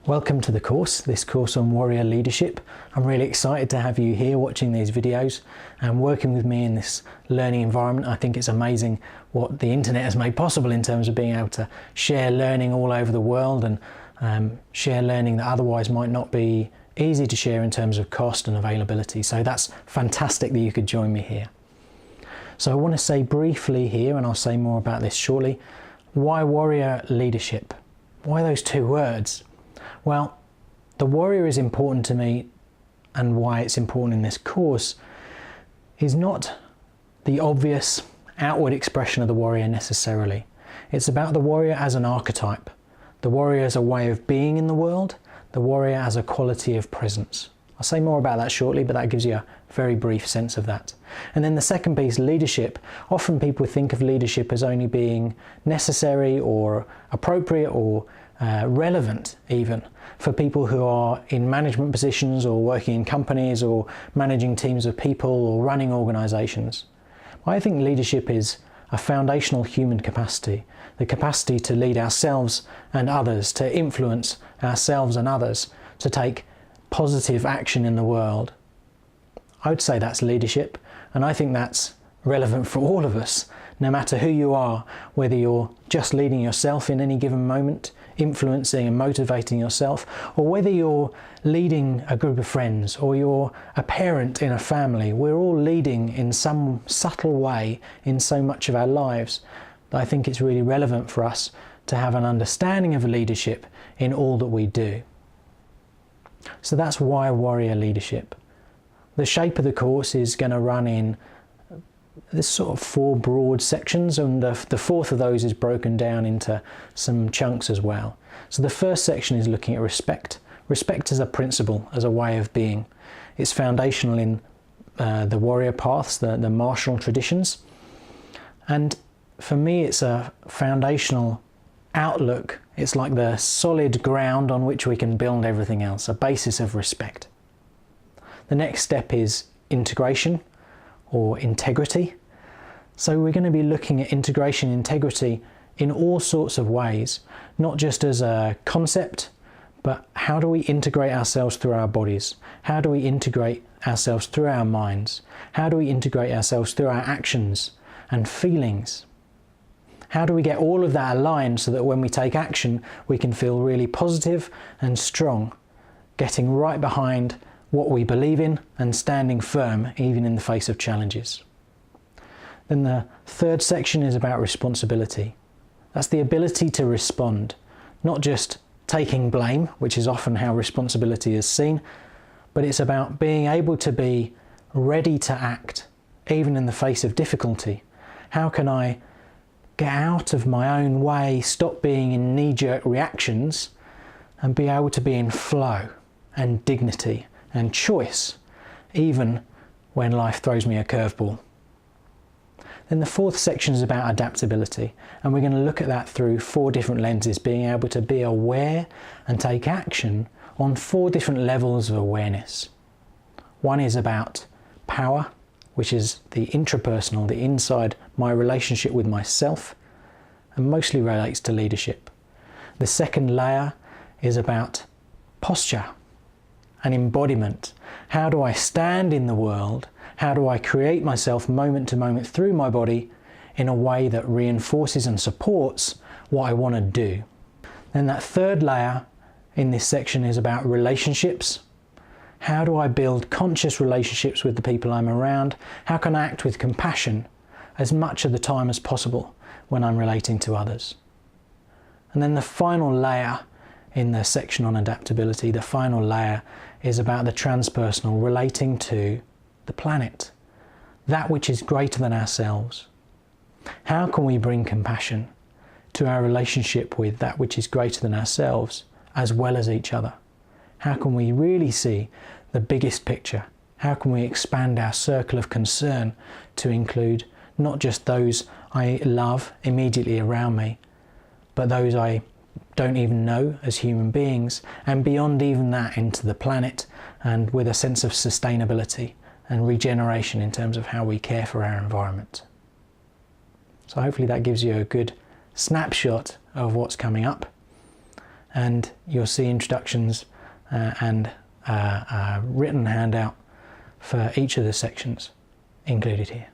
Welcome to the course, this course on warrior leadership. I'm really excited to have you here watching these videos and working with me in this learning environment. I think it's amazing what the internet has made possible in terms of being able to share learning all over the world and share learning that otherwise might not be easy to share in terms of cost and availability. So that's fantastic that you could join me here. So I want to say briefly here, and I'll say more about this shortly, why warrior leadership? Why those two words? Well, the warrior is important to me, and why it's important in this course is not the obvious outward expression of the warrior necessarily. It's about the warrior as an archetype, the warrior as a way of being in the world, the warrior as a quality of presence. I'll say more about that shortly, but that gives you a very brief sense of that. And then the second piece, leadership. Often people think of leadership as only being necessary or appropriate or relevant even for people who are in management positions or working in companies or managing teams of people or running organisations. I think leadership is a foundational human capacity, the capacity to lead ourselves and others, to influence ourselves and others, to take positive action in the world. I would say that's leadership, and I think that's relevant for all of us, no matter who you are, whether you're just leading yourself in any given moment, influencing and motivating yourself, or whether you're leading a group of friends or you're a parent in a family. We're all leading in some subtle way in so much of our lives that I think it's really relevant for us to have an understanding of leadership in all that we do. So that's why warrior leadership. The shape of the course is going to run in this sort of 4 broad sections, and the fourth of those is broken down into some chunks as well. So the first section is looking at respect. Respect as a principle, as a way of being. It's foundational in the warrior paths, the martial traditions. And for me, it's a foundational outlook. It's like the solid ground on which we can build everything else, a basis of respect. The next step is integration or integrity. So we're going to be looking at integration, integrity in all sorts of ways, not just as a concept, but how do we integrate ourselves through our bodies? How do we integrate ourselves through our minds? How do we integrate ourselves through our actions and feelings? How do we get all of that aligned so that when we take action, we can feel really positive and strong, getting right behind what we believe in and standing firm even in the face of challenges. Then the third section is about responsibility. That's the ability to respond, not just taking blame, which is often how responsibility is seen, but it's about being able to be ready to act even in the face of difficulty. How can I get out of my own way, stop being in knee-jerk reactions, and be able to be in flow and dignity and choice, even when life throws me a curveball. Then the fourth section is about adaptability, and we're going to look at that through 4 different lenses, being able to be aware and take action on 4 different levels of awareness. One is about power, which is the intrapersonal, the inside my relationship with myself, and mostly relates to leadership. The second layer is about posture and embodiment. How do I stand in the world? How do I create myself moment to moment through my body in a way that reinforces and supports what I want to do? Then that third layer in this section is about relationships. How do I build conscious relationships with the people I'm around? How can I act with compassion as much of the time as possible when I'm relating to others? And then the final layer in the section on adaptability, the final layer is about the transpersonal, relating to the planet, that which is greater than ourselves. How can we bring compassion to our relationship with that which is greater than ourselves as well as each other? How can we really see the biggest picture? How can we expand our circle of concern to include not just those I love immediately around me, but those I don't even know as human beings, and beyond even that into the planet, and with a sense of sustainability and regeneration in terms of how we care for our environment. So hopefully that gives you a good snapshot of what's coming up. and you'll see introductions and a written handout for each of the sections included here.